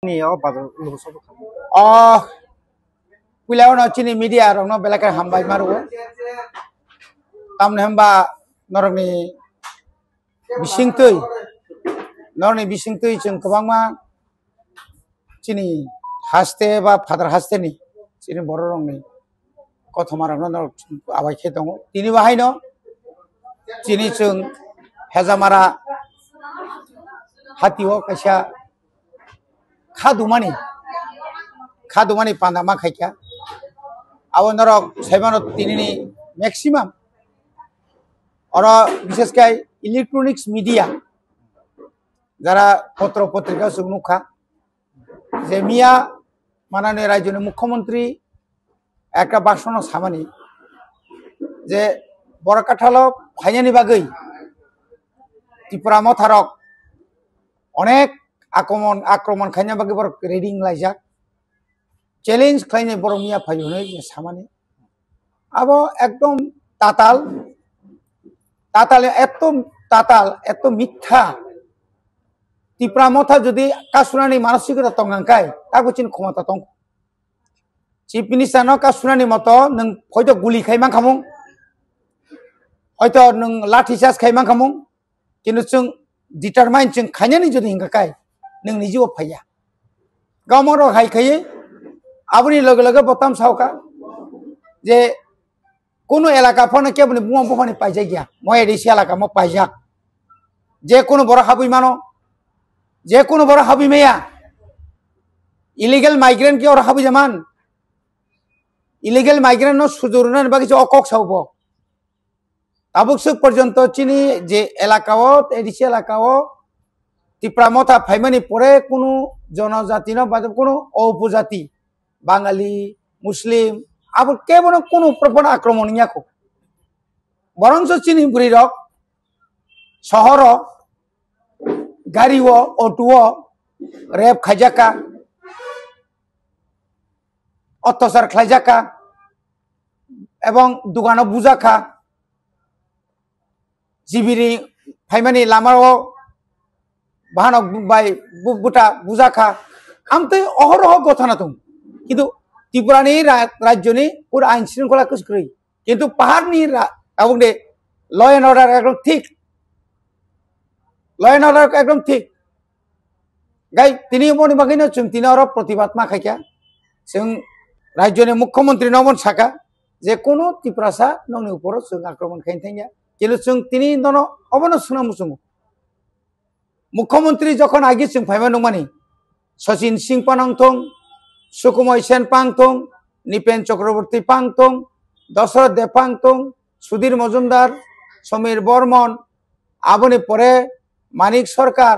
Oh, pulau no cini media orang no belakang hambai maru. Tamne hamba norong ni bising tui ceng kebang ma cini haste ba father haste ni cini bororong ni kau thomar orang no awai ketong. Tini bahai no cini ceng hezamara hati wo kasya khadumani pandama khaikya awo norok saibano tinini maximum ora বিশেষ করে electronics media যারা পত্র পত্রিকা সুনুখা যে মিয়া মাননীয় রাজ্যের মুখ্যমন্ত্রী একটা ভাষণ সামানি যে বড় কাঠালো ফাইনানি বাগৈ ত্রিপুরা মথারক অনেক আক্রমণ খাইনা বাকি বড় রেডিং লাইজাক চ্যালেঞ্জ খাইনে বড় মিয়া ফাইনে যে সামানি আবো একদম এত মিথ্যা ত্রিপুরা মথা যদি কাসুনানি মানসিকতা তংগাঙ্কাই তাকে চিন ক্ষমতা তং চিফ মিনিস্টার ন কাসুনানি মতো নং হয়তো গুলি খাইমান খামুং হয়তো নং লাঠি চার্জ খাইমান খামুং কিন্তু जों ডিটারমাইন जों খাইনানি যদি হিংকাকাই नों निजी फाया गावमर हाइखाई आबुनि लगे लगे बतम सावका जे कोनो एलाका फने केबनि बुमा बुमानि पाइजा गया मय एदिसि एलाका म पाइजा जे कोनो बर हाबुइ मानो जे कोनो बर हाबुइ मेया इलीगल माइग्रेंट के और हाबुइ जामान इलीगल माइग्रेंट न सुजुरनानि बागि अकक सावबो आबुकसुक पर्यन्त चिनि जे एलाकाओ एदिसि एलाकाओ ত্রিপুরা মথা ফাইমানি পরে কোনো জনজাতি ন বা কোনো উপজাতি বাঙালি মুসলিম আবার কেবল কোনো প্রবণ আক্রমণ ইয়াকো বরঞ্চ চিনি বুড়ি রক শহর গাড়িও অটোও রেপ খাইজাকা অত্যাচার খাইজাকা এবং দোকানও বুজাখা জিবিরি ফাইমানি লামাও বাহানক বাই বুটা বুজাখা আমতে অহরহ কথা না তুম কিন্তু ত্রিপুরানি রাজ্যনি পুরো আইন শৃঙ্খলা কুসক্রই কিন্তু পাহাড়নি এবং দে ল এন্ড অর্ডার একদম ঠিক ল এন্ড অর্ডার একদম ঠিক গাই তিনি মনি বাগিনো जों তিনি আর প্রতিবাদ মা খাইকা जों রাজ্যনি মুখ্যমন্ত্রী নমন সাকা যে কোন ত্রিপুরাসা নংনি উপর जों আক্রমণ খাইন থাইয়া কিন্তু जों তিনি নন অবন সুনামুসুম मुख्यमंत्री जखन आगे जों फाइमा नंमानि सचिन सिंह पानांथं सुकुमय सेन पांथं निपेन चक्रवर्ती पांथं दशरथ देव पांथं सुधीर मजुमदार समीर बर्मन आबनि परे मानिक सरकार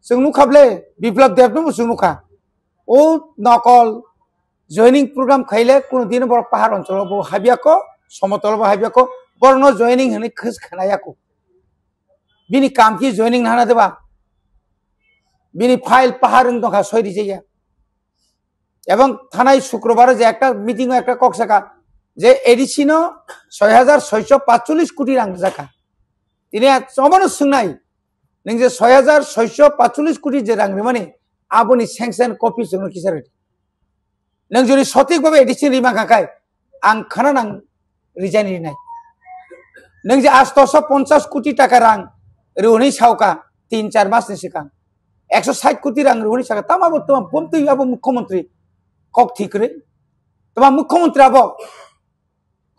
जों नुखाबले बिप्लब देव जों नुखा ओ नकल जयनिंग प्रोग्राम खाइले कोनो दिन बर पाहाड़ अंचल हाबियाको समतल हाबियाको बरनो जयनिंग हने खस खानायाको बिनि काम की जयनिंग नाना देबा बिनी फाइल पाहाड़ दखा सयरी जाइया एवं थानाय शुक्रबार जे एक मीटिंग एक कक्साका जे एडिसिनो 6645 कोटी रां जाका तिनि समन सुंनाय नों जे 6645 कोटी जे रां माने आबनि सेंक्शन कपि जों किसार नों जुदि सঠিক भाबे एडिसिन रिमा काकाय आं खाना नां रिजाइन रिनाय नों जे 850 कोटी टाका रां रोहनि सावका 3-4 मासनि सिगां 160 कोटी रां रोहनि सावका तामाबो तमा बमतै आबो मुख्यमंत्री कक थिकरे तमा मुख्यमंत्री आबो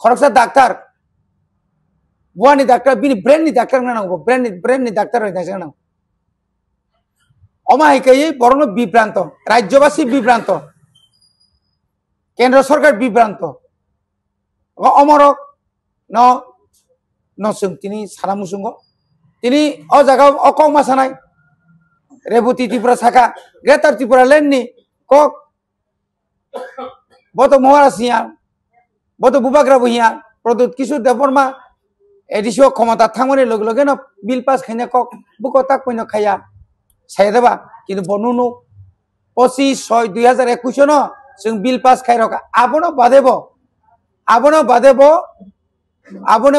खरकसा डाक्टर बुआनि डाक्टर बिनि ब्रेननि डाक्टर नांगौ ब्रेननि डाक्टर होइनाय नांगौ अमाहिकायै बरनो बिभ्रांत राज्यबासी बिभ्रांत केंद्र सरकार बिभ्रांत अमरक न जों तिनि सारामुसुंग तिनि अ जायगायाव अकं मासानाय रेबती त्रिपुरा साखा ग्रेटार त्रिपुरा लेन्डनि कक बत महारासिया बत बुबाग्राबो हिया प्रदुत किशोर देवबर्मा एडिसिओ क्षमता थांमोनि लगे लगे न बिल पास खाइना कक बुको ताक पयनो खाया सायदेबा किन्तु बनुनु 25/6/2021 न जों बिल पास खाइरका आबनो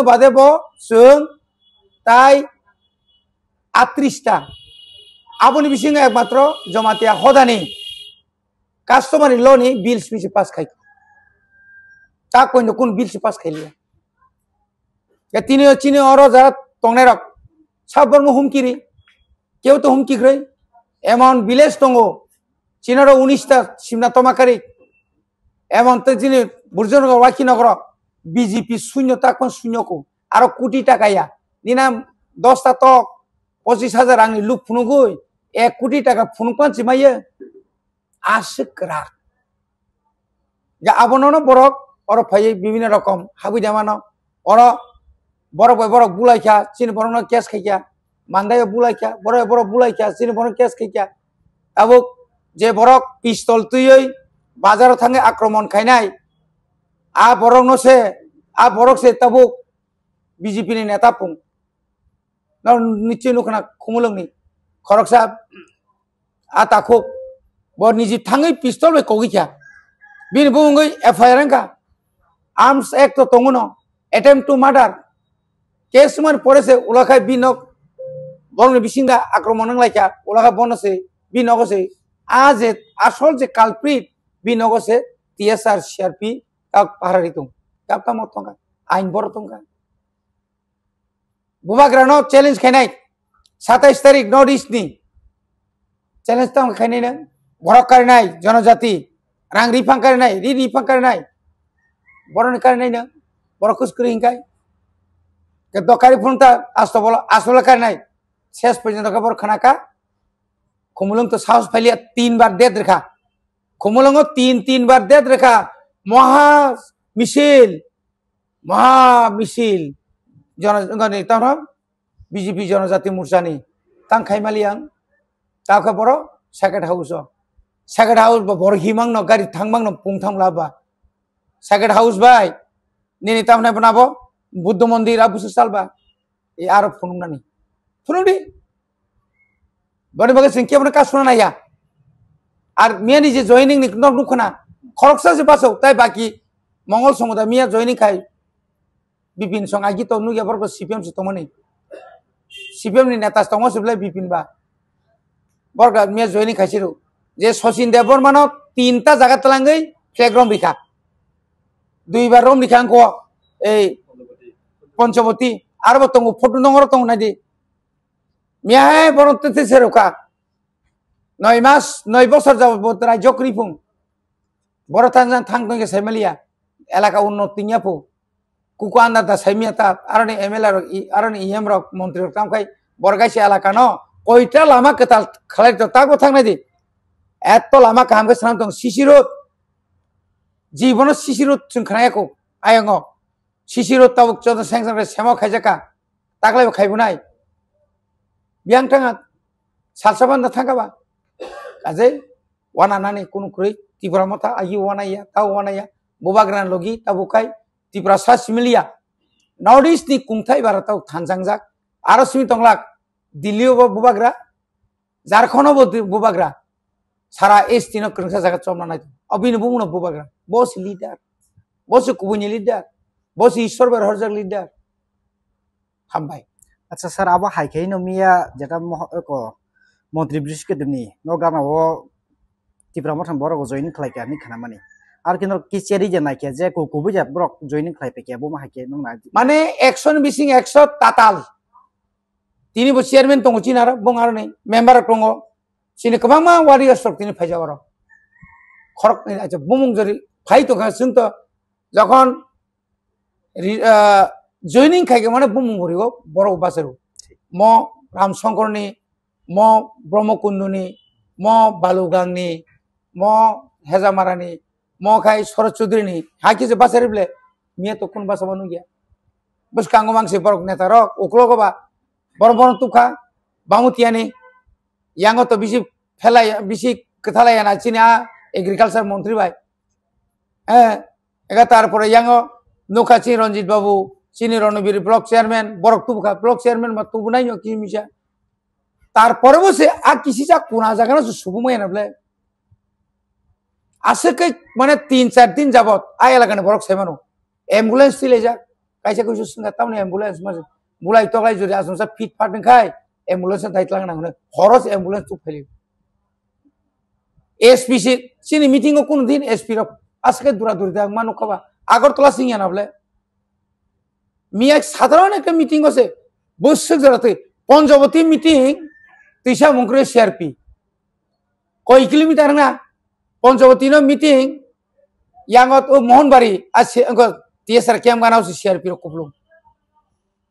बादेबो जों ताई 38टा आबनि बिसिङा एकमात्र जमातिया हदानि কাস্টমারি ল ni bills মিছে পাস খাই তা কইন কোন বিলস পাস খাইলিয়া ya চিনি অর যারা টংনাই রক সাববর্ম হুমকিরি কেউ তো হুমকি গ্রই এমন ভিলেজ টঙ্গো চিনার 19টা সিমনা তমাকারি এমন তো যিনি বুর্জনগর ওয়াকিনগর বিজেপি শূন্যতা কোন শূন্যকো আরো কোটি টাকাইয়া নিনা 10টা তক 25,000 আংনি লুক ফুনুগুই 1 কোটি টাকা ফুনুপানছি মাইয়ে আশকরা যা আবননো বরক অর ফাই বিভিন্ন রকম হাবি জামানো অর বরক বরক বুলাইখা চিনি বরন কেস খাইয়া মান্দায় বুলাইখা বরক বুলাইখা চিনি বরন কেস খাইয়া আবুক যে বরক পিস্তল তুই বাজার থাঙ্গে আক্রমণ খাইনাই আ বরক নসে আ বরক সে তাবুক বিজেপি ni নেতা পুং নিশ্চয় নুখনা খুমুলংনি খরক সাহেব আ তাখো বর নিজি থাঙ্গে পিস্তল বে কগিখা বিন বুঙ্গই এফআইআর का आर्म्स एक्ट तो तंगुनो अटेम्प्ट टू मर्डर केस मान परे से उलाखा बिनक बरन बिसिंगा आक्रमण लाइका उलाखा बनसे बिनगसे आज आसल जे काल्प्रिट बिनगसे टीएसआर सीआरपी काक पाहारारि दं कापता मतंगा आइन बर तंगा बुबाग्रानो चैलेंज खाइनाय 27 तारिख नॉर्थ ईस्ट नि चैलेंज तंग खाइनाय न बरक करनाय जनजाति रां रिफां करनाय रिफां करनाय बरन करनाय न बरकुस करिंगाय के दकारि फुंता आस्तो बोलो आसोला करनाय शेष पर्यंत का बर खनाका खुमुलंग तो साहस फैलिया 3 बार डेथ रखा खुमुलंग 3 बार डेथ रखा महा मिছিল जनगनि तारा बीजेपी जनजाति मोर्चानि तां खाइमालियां ताका बरो सेक्रेट हाउस बर हिमांग न गारि थांबांग न पुंथां लाबा सेक्रेट हाउस बाय निनि तामने बनाबो बुद्ध मंदिर आबुसु सालबा ए आरो फुनुंनानि फुनुंदि बने बगे सिंके बने का सुना नाया आर मिया नि जे जॉइनिंग नि नक नुखना खरकसा जे बासौ ताइ बाकी मंगल समुदा मिया जॉइनिंग खाय बिपिन सं आगि तो नुया बरको सीपीएम से तमनि सीपीएम नि नेता तंगो सबले बिपिन बा बरगा मिया जॉइनिंग खायसिरु जे सचिन देवबर्मन 3टा जागा तलांगै प्लेग्राउंड बिखा 2 बार रोम निखां को ए पंचवती आरो तंगो फटो नंगर तंग नादि मियाय बरन तते सेरका 9 मास 9 বছর যাব বতরা জকরিফুং বড় থানজান থাংতং কে সেমেলিয়া এলাকা উন্নতি নিয়াপু কুকু আন্দাতা সাইমিয়াতা আরনি এমএলআর আরনি ইএম রক মন্ত্রী কাম খাই বরগাইছে এলাকা ন কয়টা লামা কেতাল খালাই তো তাগো থাংনাদি এত লামা কাম কে সামতং শিশিরত জীবন শিশিরত চুনখানায়াকো আয়ঙ্গ শিশিরত তাবুক চদ সেংসার সেমা খাইজাকা তাকলাই খাইবুনাই बियांग थांगा सालसाबान्दा थांगाबा काजे वाना नानी कुनु क्रुइ त्रिपुरा मथा आयु वानाया ताव वानाया बुबाग्रान लगी ताबुकाय त्रिपुरा सा सिमिलिया नॉर्थ ईस्ट नि कुंथाय भारताव थानजांजाक आरो सिमि तंगलाक दिल्लीयाव बुबाग्रा झारखंडआव बुबाग्रा सारा एसटी न क्रंसा जागा चमना नाय अबिनो बुंनो बुबाग्रा बस लीडर बस कुबुनि लीडर बस ईश्वर बर हरजक लीडर हामबाय अच्छा सर अब हाइखाइ न मिया जेटा को मंत्री ब्रिज के दमनि न गाना वो त्रिपुरा मथां बरक जॉइन खालायका नि खाना माने आर किनो किचेरि जे नायके जे को बुजा बरक जॉइन खालायपेके बो माहाके नंना माने एक्शन बिसिं 100 ताताल तिनि बो चेयरमैन तंगो चिनार बंगार नै मेंबर तंगो सिनि गोबां मा वारियार्स तिनि फाइजावर खरक अच्छा बुमुं जरि फाइ तो जों तो যখন जॉइनिंग खाइके माने बुमुं गरिगो बरक बासरु म रामशंकरनि म ब्रह्मकुंडनि म बालुगांनि म हेजामारानि म खाय शरद चौधुरीनि हाकि जे बासरिबले मिया तो कोन बासा बनु गया बस कांगो मांगसे बरक नेता रक उकलोगबा बरबन तुखा बामुतियानि यांगो तो बिसि फेलाय बिसि कथालाय ना चिना एग्रीकालचार मंत्री भाई एगा तारपरे यांगो नोखाची रंजित बाबू चीनी रणबीर ब्लॉक चेयरमैन बरक तुबका ब्लॉक चेयरमैन मा तुबनाय न कि मिसा तार परबो से आ किसी जा कुना जागा न सुबुमय नबले आसे के माने 3-4 दिन जाबत आ एलाकाने बरक सेमानो एम्बुलेंस तिले जा कायसा कुसु संगा तावने एम्बुलेंस मा बुलाय तगलाय जरि आसमसा फिट फाटन खाय एम्बुलेंस दाइतलांग नांगनो हरस एम्बुलेंस तु फैलि SPC sini meeting ko kun din SP rok aske dura duri da manu kaba Agartala singya na bole মিয়া সাধারণ একটা মিটিং আছে বৈশ্বিক জড়াতে পঞ্চবতী মিটিং তিসা মুখরে সিআরপি কয় কিলোমিটার না পঞ্চবতী নো মিটিং ইয়াঙ্গত ও মোহনবাড়ি আছে টিএসআর ক্যাম্প গানাও সিআরপি র কুপলুম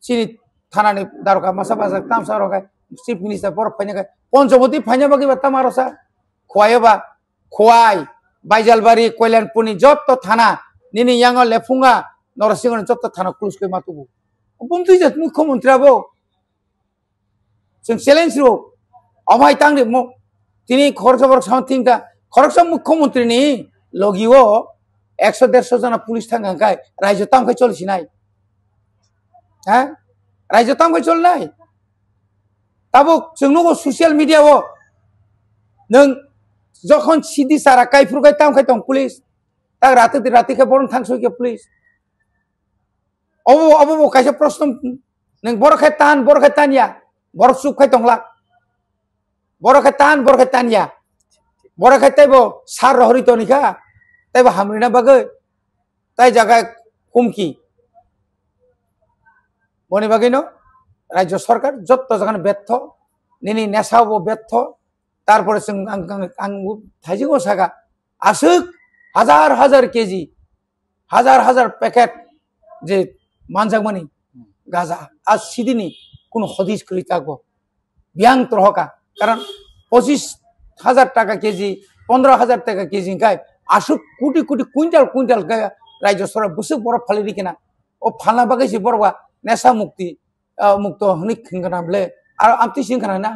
সিনি থানানি দারকা মাসা বাজার তামসা রকায় চিফ মিনিস্টার বড় ফাইনা পঞ্চবতী ফাইনা বাকি বা তামারসা খোয়াইবা খোয়াই বাইজালবাড়ি কল্যাণপুনি যত থানা নিনি ইয়াঙ্গ লেফুঙ্গা নরসিংহ যত থানা ক্লুজ করে মাতুবো বুমতুই যে মুখ্যমন্ত্রীরাবো जों চ্যালেঞ্জ रो अमाय तांदे তিনি খরচবর সামথিংটা খরচ মুখ্যমন্ত্রীনি লগিও 100-150 জন পুলিশ থাঙ্গায় রাজ্য তামখাই চলছি নাই হ্যাঁ রাজ্য তামখাই চল নাই তাবো जोंनो সোশ্যাল মিডিয়াও नों যখন সিদি সারা কাইফুরগাই তামখাই তং পুলিশ তা রাতে রাতিকে বরন থাংসইকে পুলিশ অবো অবো কাইছে প্রশ্ন नों বড়খাই তানিয়া বড় সুখ খাই তংলা বড়খাই তানিয়া বড়খাই তাইবো সার রহরিত নিখা তাইবো হামরিনা বাগে তাই জায়গায় হুমকি বনি বাগিনো রাজ্য সরকার যত জায়গায় ব্যর্থ নিনি নেশাবো ব্যর্থ তারপরে থাইজিগো সাগা আসুক হাজার হাজার কেজি হাজার প্যাকেট যে মানজাগমানি গাজা আজ সিদিনি কোন হদিস করি থাকবো ব্যাং ত্রহকা কারণ 25,000 টাকা কেজি 15,000 টাকা কেজি গায় আসুক কোটি কোটি কুইন্টাল গায় রাজ্য সরকার বসে বড় ফালি দিকে না ও ফালনা বাগাইছি বড়বা নেশা মুক্ত হনিক খেঙ্গনা বলে আর আমতি সিংখানা না